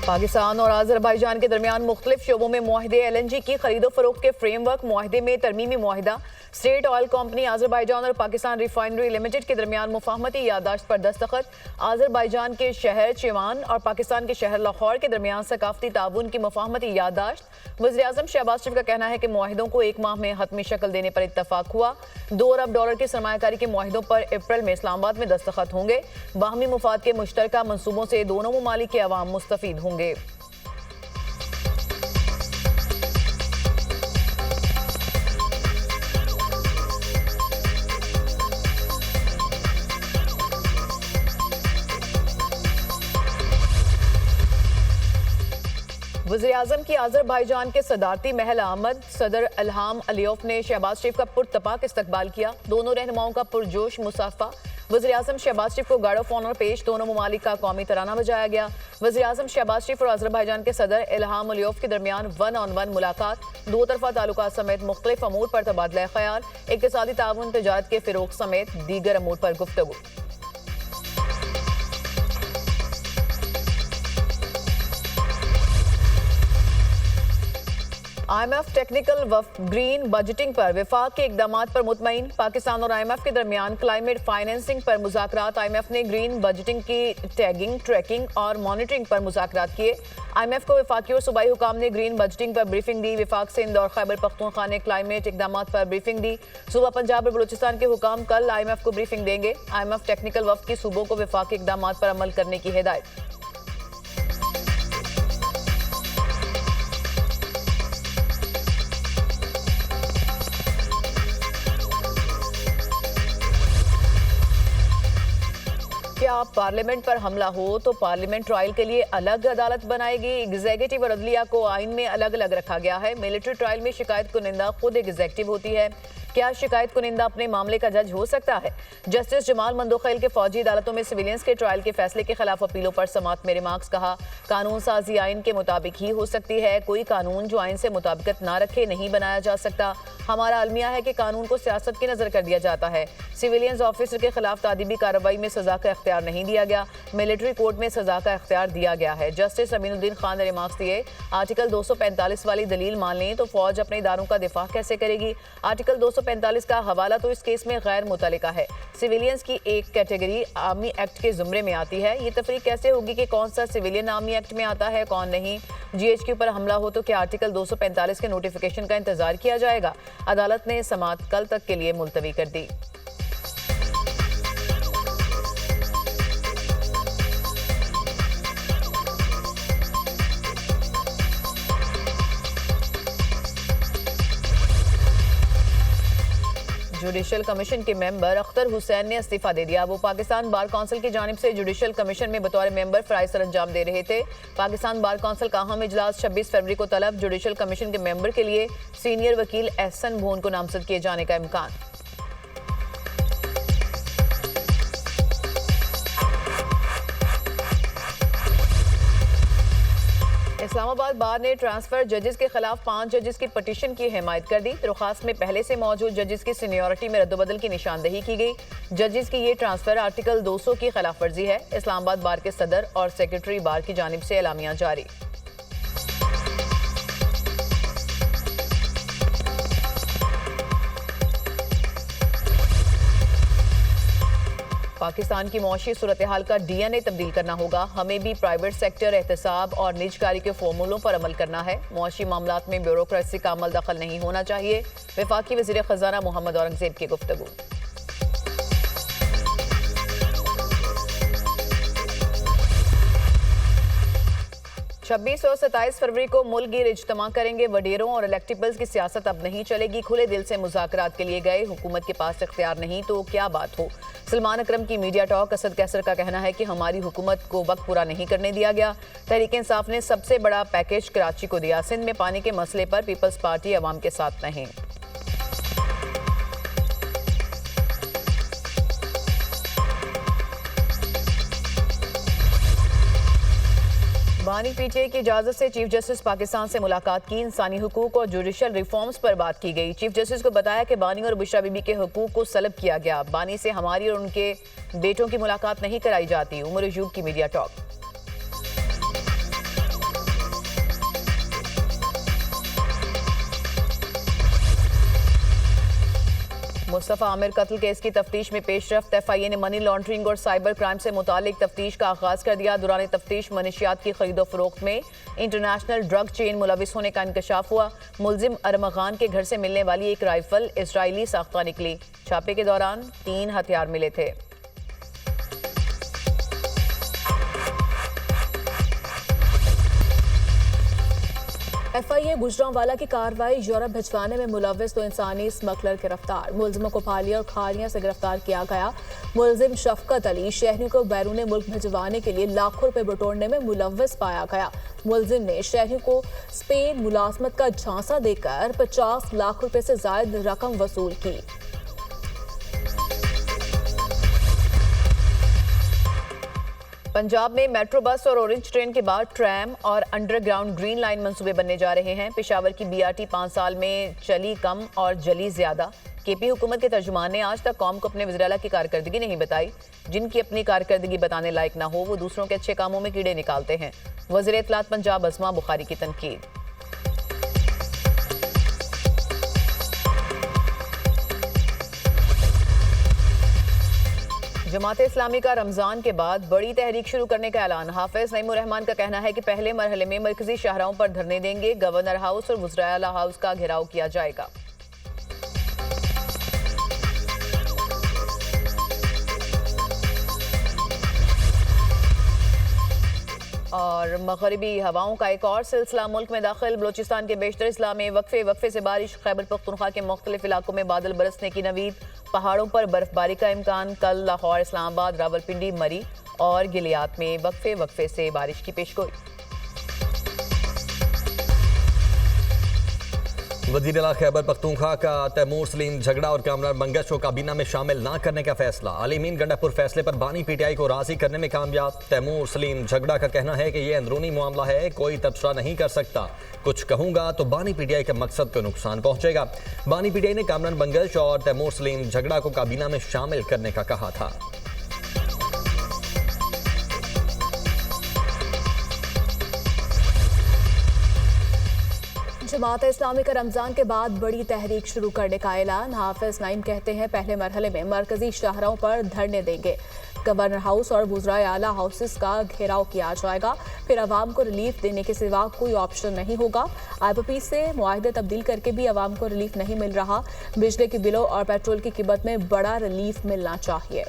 पाकिस्तान और आज़रबाईजान के दरमियान मुख्तलिफ शोबों में मुआहदे। LNG की खरीदो फरोख्त के फ्रेमवर्क मुआहदे में तरमीमी मुआहदा। स्टेट ऑयल कंपनी आज़रबाईजान और पाकिस्तान रिफाइनरी लिमिटेड के दरमियान मुफाहमती यादाश्त पर दस्तखत। आज़रबाईजान के शहर चिवान और पाकिस्तान के शहर लाहौर के दरमियान सकाफती ताउन की मुफाहमती यादाश्त। वज़ीर-ए-आज़म शहबाज शरीफ का कहना है कि मुआहिदों को 1 माह में हतमी शक्ल देने पर इत्तफाक हुआ। $2 अरब की सरमायाकारी के मुआहिदों पर अप्रैल में इस्लामाबाद में दस्तखत होंगे। बाहमी मुफाद के मुश्तरका मनसूबों से दोनों ममालिक के अवाम मुस्तफीद होंगे। वज़ीर-ए-आज़म की आज़रबाईजान के सदारती महल आमद। सदर इल्हाम अलीयव ने शहबाज शरीफ का पुरतपाक इस्तकबाल किया। दोनों रहनुमाओं का पुरजोश मुसाफा। वज़ीर-ए-आज़म शहबाज शरीफ को गार्ड ऑफ ऑनर पेश। दोनों ममालिक का कौमी तराना बजाया गया। वज़ीर-ए-आज़म शहबाज शरीफ और आज़रबाईजान के सदर इल्हाम अलीयव के दरमियान 1-on-1 मुलाकात। दो तरफा ताल्लुकात समेत मुख्तलिफ अमूर पर तबादला ख्याल। इक़्तिसादी ताउन, तिजारत के फ़रोग़ समेत दीगर अमूर पर गुफ्तगू। IMF टेक्निकल वफ़द ग्रीन बजटिंग पर वफाक के इक़दामात पर मुतमईन। पाकिस्तान और IMF के दरमियान क्लाइमेट फाइनेंसिंग पर मुज़ाकरात। IMF ने ग्रीन बजटिंग की टैगिंग, ट्रैकिंग और मॉनिटरिंग पर मुज़ाकरात किए। IMF को वफाकी और सूबाई हुकाम ने ग्रीन बजटिंग पर ब्रीफिंग दी। वफाक सिंध और खैबर पख्तूनख्वा ने क्लाइमेट इक़दामात पर ब्रीफिंग दी। सूबा पंजाब और बलूचिस्तान के हुकाम कल IMF को ब्रीफिंग देंगे। IMF टेक्निकल वफ़द की सूबों को वफाकी इक़दामात पर अमल करने की हिदायत। क्या पार्लियामेंट पर हमला हो तो पार्लियामेंट ट्रायल के लिए अलग अदालत बनाएगी। एग्जीक्यूटिव और अदलिया को आइन में अलग अलग रखा गया है। मिलिट्री ट्रायल में शिकायत कुनिंदा खुद एग्जीक्यूटिव होती है। क्या शिकायत कुनिंदा अपने मामले का जज हो सकता है। जस्टिस जमाल मंदोखैल के फौजी अदालतों में सिविलियंस के ट्रायल के फैसले के खिलाफ अपीलों पर समात में रिमार्क्स। कहा, कानून साजी आइन के मुताबिक ही हो सकती है। कोई कानून जो आइन से मुताबिकत ना रखे नहीं बनाया जा सकता। हमारा अलमिया है कि कानून को सियासत की नजर कर दिया जाता है। सिविलियंस ऑफिसर के खिलाफ तादीबी कार्रवाई में सजा का इख्तियार नहीं दिया गया। मिलिट्री कोर्ट में सजा का इख्तियार दिया गया है। जस्टिस अमीनुद्दीन खान ने रिमार्क्स दिए, आर्टिकल 245 वाली दलील मान लें तो फौज अपने इदारों का दिफा कैसे करेगी। आर्टिकल 245 का हवाला तो इस केस में गैर मुतल्लिका है। सिविलियंस की एक कैटेगरी आर्मी एक्ट के जुमरे में आती है। ये तफरीक कैसे होगी कि कौन सा सिविलियन आर्मी एक्ट में आता है, कौन नहीं। GHQ पर हमला हो तो क्या आर्टिकल 245 के नोटिफिकेशन का इंतजार किया जाएगा। अदालत ने समात कल तक के लिए मुलतवी कर दी। जुडिशल कमीशन के मेंबर अख्तर हुसैन ने इस्तीफा दे दिया। वो पाकिस्तान बार काउंसिल की जानिब से जुडिशल कमीशन में बतौर मेंबर फराइज सर अंजाम दे रहे थे। पाकिस्तान बार काउंसिल का अहम इजलास 26 फरवरी को तलब। जुडिशल कमीशन के मेंबर के लिए सीनियर वकील एहसन भून को नामजद किए जाने का इम्कान। इस्लामाबाद बार ने ट्रांसफर जजेस के खिलाफ 5 जजेस की पटिशन की हिमायत कर दी। दरख्वास्त में पहले से मौजूद जजेस की सीनियरिटी में रद्दबदल की निशानदही की गई। जजेस की ये ट्रांसफर आर्टिकल 200 की खिलाफ वर्जी है। इस्लामाबाद बार के सदर और सेक्रेटरी बार की जानिब से एलामिया जारी। पाकिस्तान की मौशी सूरत हाल का DNA तब्दील करना होगा। हमें भी प्राइवेट सेक्टर, एहतसाब और निजकारी के फॉर्मूलों पर अमल करना है। मौशी मामलात में ब्यूरोक्रेसी का अमल दखल नहीं होना चाहिए। वफाकी वज़ीर ख़ज़ाना मोहम्मद औरंगज़ेब की गुफ्तगू। 26 और 27 फरवरी को मुल्क गिर इज्तिमा करेंगे। वडेरों और इलेक्टेबल्स की सियासत अब नहीं चलेगी। खुले दिल से मुज़ाकरात के लिए गए, हुकूमत के पास इख्तियार नहीं तो क्या बात हो। सलमान अकरम की मीडिया टॉक। असद कैसर का कहना है कि हमारी हुकूमत को वक्त पूरा नहीं करने दिया गया। तहरीक इंसाफ ने सबसे बड़ा पैकेज कराची को दिया। सिंध में पानी के मसले पर पीपल्स पार्टी अवाम के साथ नहीं। बानी PTI की इजाजत से चीफ जस्टिस पाकिस्तान से मुलाकात की। इंसानी हुकूक और जुडिशल रिफॉर्म्स पर बात की गई। चीफ जस्टिस को बताया कि बानी और बुशरा बीबी के हुकूक को सलब किया गया। बानी से हमारी और उनके बेटों की मुलाकात नहीं कराई जाती। उमर अयूब की मीडिया टॉक। मुस्तफ़ा आमिर कत्ल केस की तफ्तीश में पेशरफ्त। एफआईए ने मनी लॉन्ड्रिंग और साइबर क्राइम से मुतालिक तफ्तीश का आगाज कर दिया। दौरान तफ्तीश मनशियात की खरीदो फरोख्त में इंटरनेशनल ड्रग चेन मुलविस होने का इंकशाफ हुआ। मुलजिम अरमगान के घर से मिलने वाली एक राइफल इसराइली साख्ता निकली। छापे के दौरान 3 हथियार मिले थे। एफआईए गुजरांवाला की कार्रवाई यूरोप भिजवाने में मुलविस तो इंसानी स्मगलर गिरफ्तार। मुलजिमों को पालिया और खारिया से गिरफ्तार किया गया। मुलजिम शफकत अली शहरियों को बैरून मुल्क भिजवाने के लिए लाखों रुपए बटोरने में मुलविस पाया गया। मुलजिम ने शहरियों को स्पेन मुलाजमत का झांसा देकर 50 लाख रुपए से ज्यादा रकम वसूल की। पंजाब में मेट्रो बस और ऑरेंज ट्रेन के बाद ट्रैम और अंडरग्राउंड ग्रीन लाइन मंसूबे बनने जा रहे हैं। पेशावर की बीआरटी 5 साल में चली कम और जली ज्यादा। केपी हुकूमत के तर्जुमान ने आज तक कौम को अपने वज़ीर-ए-आला की कारकर्दगी नहीं बताई। जिनकी अपनी कारकर्दगी बताने लायक ना हो वो दूसरों के अच्छे कामों में कीड़े निकालते हैं। वज़ीर इत्तलात पंजाब अज़मा बुखारी की तनकीद। जमात इस्लामी का रमजान के बाद बड़ी तहरीक शुरू करने का ऐलान। हाफिज नईमुर रहमान का कहना है कि पहले मरहले में मरकजी शाहराहों पर धरने देंगे। गवर्नर हाउस और वज़ीर-ए-आला हाउस का घेराव किया जाएगा। और मगरिबी हवाओं का एक और सिलसिला मुल्क में दाखिल। बलोचिस्तान के बेशतर इजला में वक्फे से बारिश। खैबर पख्तूनख्वा के मुख्तलिफ इलाकों में बादल बरसने की नवीद। पहाड़ों पर बर्फबारी का इम्कान। कल लाहौर, इस्लामाबाद, रावलपिंडी, मरी और गिलियात में वक्फे से बारिश की पेशगोई। वज़ीर-ए-आला खैबर पख्तूनख्वा का तैमूर सलीम झगड़ा और कामरान बंगश को काबीना में शामिल न करने का फैसला। अलीमीन गंडापुर फैसले पर बानी पीटीआई को राजी करने में कामयाब। तैमूर सलीम झगड़ा का कहना है कि यह अंदरूनी मामला है, कोई तबसरा नहीं कर सकता। कुछ कहूंगा तो बानी पीटीआई के मकसद को नुकसान पहुंचेगा। बानी पीटीआई ने कामरान बंगश और तैमूर सलीम झगड़ा को काबीना में शामिल करने का कहा था। जमात इस्लामी का रमजान के बाद बड़ी तहरीक शुरू करने का ऐलान। हाफिज नईम कहते हैं पहले मरहले में मरकजी शाहराहों पर धरने देंगे। गवर्नर हाउस और वज़ीर-ए-आला हाउसेस का घेराव किया जाएगा। फिर अवाम को रिलीफ देने के सिवा कोई ऑप्शन नहीं होगा। IPP से मुआहदे तब्दील करके भी अवाम को रिलीफ नहीं मिल रहा। बिजली के बिलों और पेट्रोल की कीमत में बड़ा रिलीफ मिलना चाहिए।